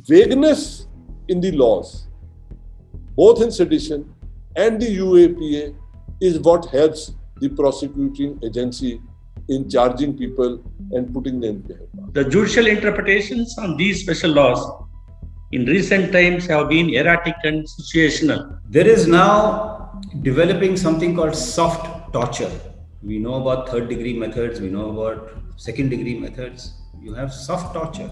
vagueness in the laws, both in sedition and the UAPA, is what helps the prosecuting agency in charging people and putting them behind bars. The judicial interpretations on these special laws in recent times have been erratic and situational. There is now developing something called soft torture. We know about third degree methods, we know about second degree methods. You have soft torture.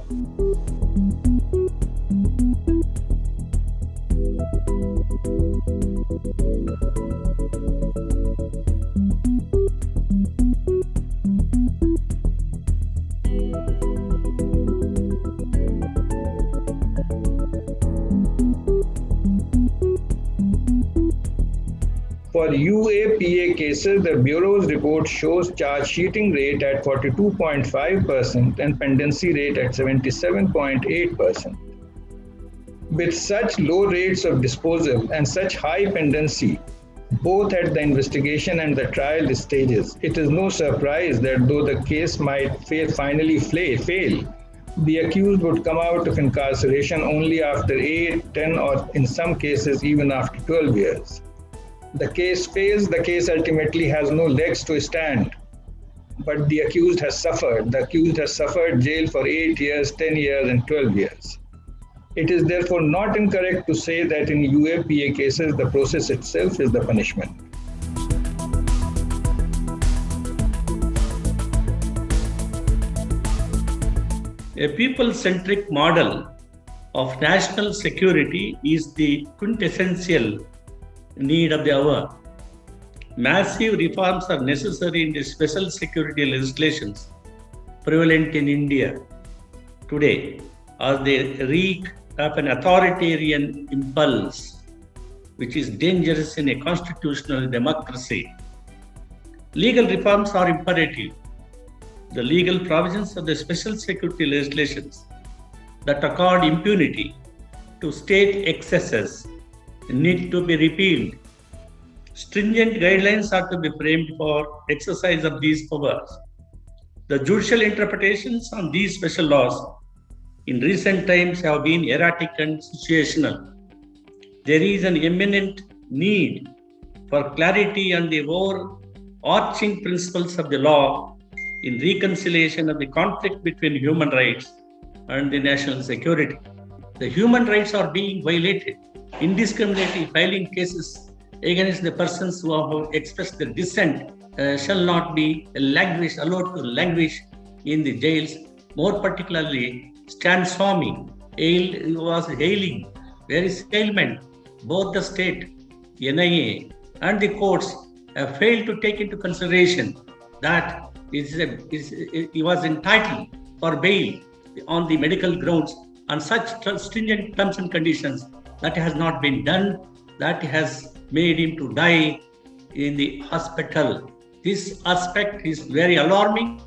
For UAPA cases, the Bureau's report shows charge sheeting rate at 42.5% and pendency rate at 77.8%. With such low rates of disposal and such high pendency, both at the investigation and the trial stages, it is no surprise that though the case might finally fail, the accused would come out of incarceration only after 8, 10, or in some cases even after 12 years. The case fails, the case ultimately has no legs to stand. But the accused has suffered. The accused has suffered jail for 8 years, 10 years, and 12 years. It is therefore not incorrect to say that in UAPA cases, the process itself is the punishment. A people-centric model of national security is the quintessential need of the hour. Massive reforms are necessary in the special security legislations prevalent in India today, as they reek of an authoritarian impulse which is dangerous in a constitutional democracy. Legal reforms are imperative. The legal provisions of the special security legislations that accord impunity to state excesses need to be repealed. Stringent guidelines are to be framed for exercise of these powers. The judicial interpretations on these special laws in recent times have been erratic and situational. There is an imminent need for clarity on the overarching principles of the law in reconciliation of the conflict between human rights and the national security. The human rights are being violated. Indiscriminately filing cases against the persons who have expressed their dissent shall not be allowed to languish in the jails. More particularly, Stan Swamy was hailing various ailment. Both the state, NIA, and the courts have failed to take into consideration that he was entitled for bail on the medical grounds on such stringent terms and conditions. That has not been done. That has made him to die in the hospital. This aspect is very alarming,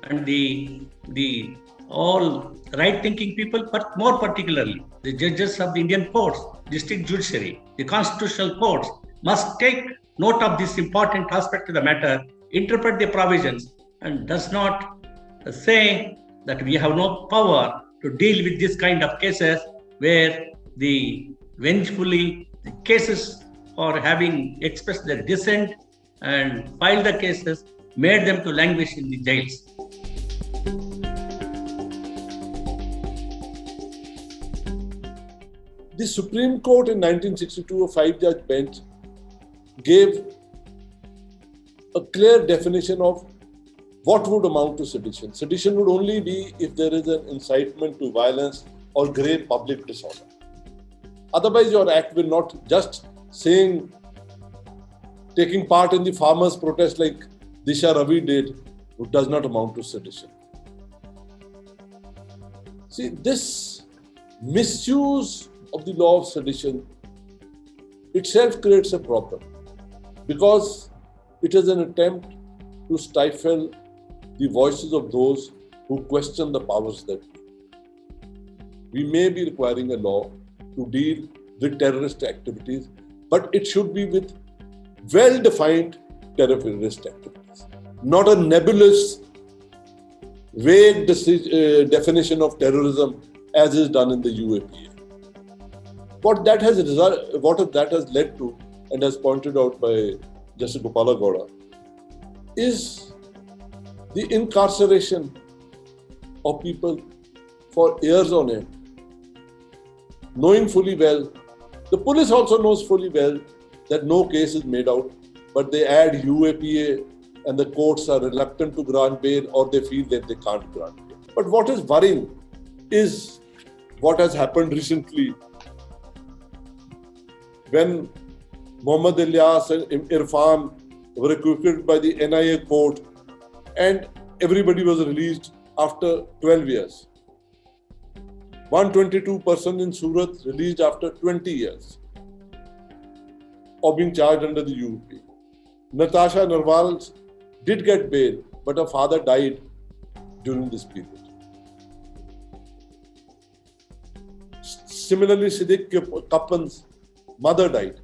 and the all right-thinking people, but more particularly the judges of the Indian courts, district judiciary, the constitutional courts, must take note of this important aspect of the matter, interpret the provisions, and does not say that we have no power to deal with this kind of cases where the vengefully the cases for having expressed their dissent and filed the cases made them to languish in the jails. The Supreme Court in 1962, a 5-judge bench, gave a clear definition of what would amount to sedition. Sedition would only be if there is an incitement to violence or grave public disorder. Otherwise, your act will not just taking part in the farmers' protest like Disha Ravi did, which does not amount to sedition. See, this misuse of the law of sedition itself creates a problem because it is an attempt to stifle the voices of those who question the powers that be. We may be requiring a law to deal with terrorist activities, but it should be with well-defined terrorist activities, not a nebulous, vague definition of terrorism as is done in the UAPA. What that has led to, and as pointed out by Justice Gopala Gowda, is the incarceration of people for years on end, knowing fully well, the police also knows fully well that no case is made out, but they add UAPA and the courts are reluctant to grant bail, or they feel that they can't grant bail. But what is worrying is what has happened recently when Mohammad Ilyas and Irfan were acquitted by the NIA court and everybody was released after 12 years. 122 persons in Surat released after 20 years of being charged under the UAPA. Natasha Narwal did get bail, but her father died during this period. Similarly, Siddiq Kappan's mother died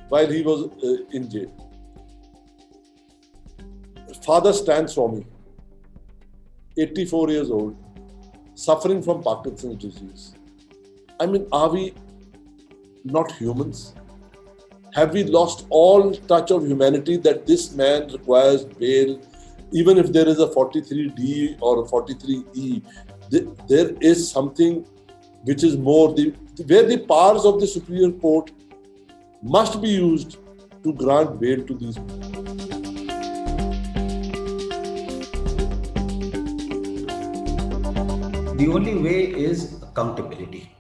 while he was in jail. Father Stan Swamy, 84 years old, suffering from Parkinson's disease. I mean, are we not humans? Have we lost all touch of humanity that this man requires bail, even if there is a 43D or a 43E? There is something which is more, where the powers of the Superior Court must be used to grant bail to these people. The only way is accountability.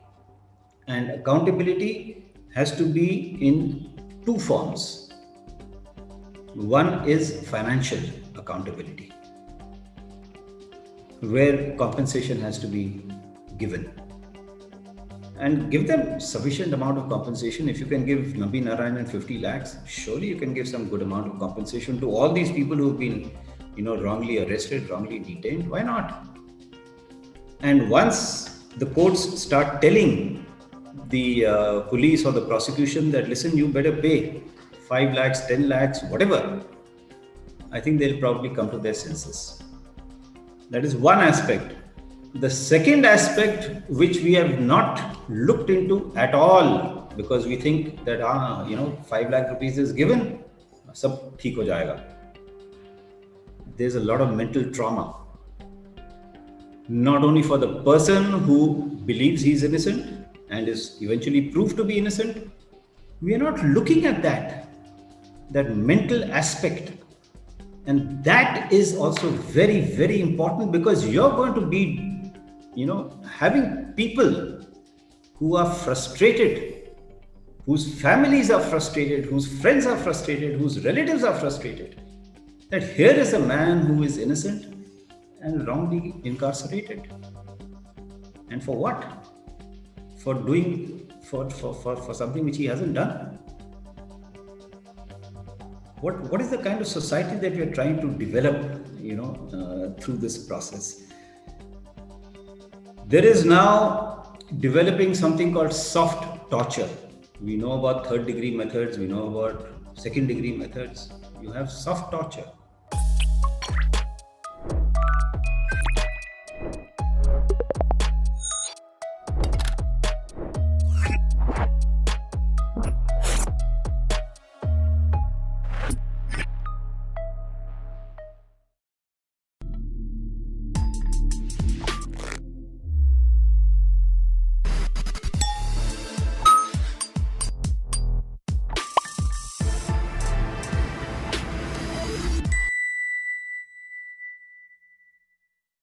And accountability has to be in two forms. One is financial accountability, where compensation has to be given. And give them sufficient amount of compensation. If you can give Nabi Narayanan 50 lakhs, surely you can give some good amount of compensation to all these people who have been, wrongly arrested, wrongly detained. Why not? And once the courts start telling the police or the prosecution that, listen, you better pay 5 lakhs, 10 lakhs, whatever, I think they'll probably come to their senses. That is one aspect. The second aspect, which we have not looked into at all, because we think that 5 lakh rupees is given, sab theek ho jayega. There's a lot of mental trauma, not only for the person who believes he's innocent and is eventually proved to be innocent. We are not looking at that mental aspect. And that is also very, very important, because you're going to be having people who are frustrated, whose families are frustrated, whose friends are frustrated, whose relatives are frustrated, that here is a man who is innocent and wrongly incarcerated. And for what? For doing, for something which he hasn't done. What is the kind of society that we are trying to develop, through this process? There is now developing something called soft torture. We know about third-degree methods, we know about second-degree methods. You have soft torture.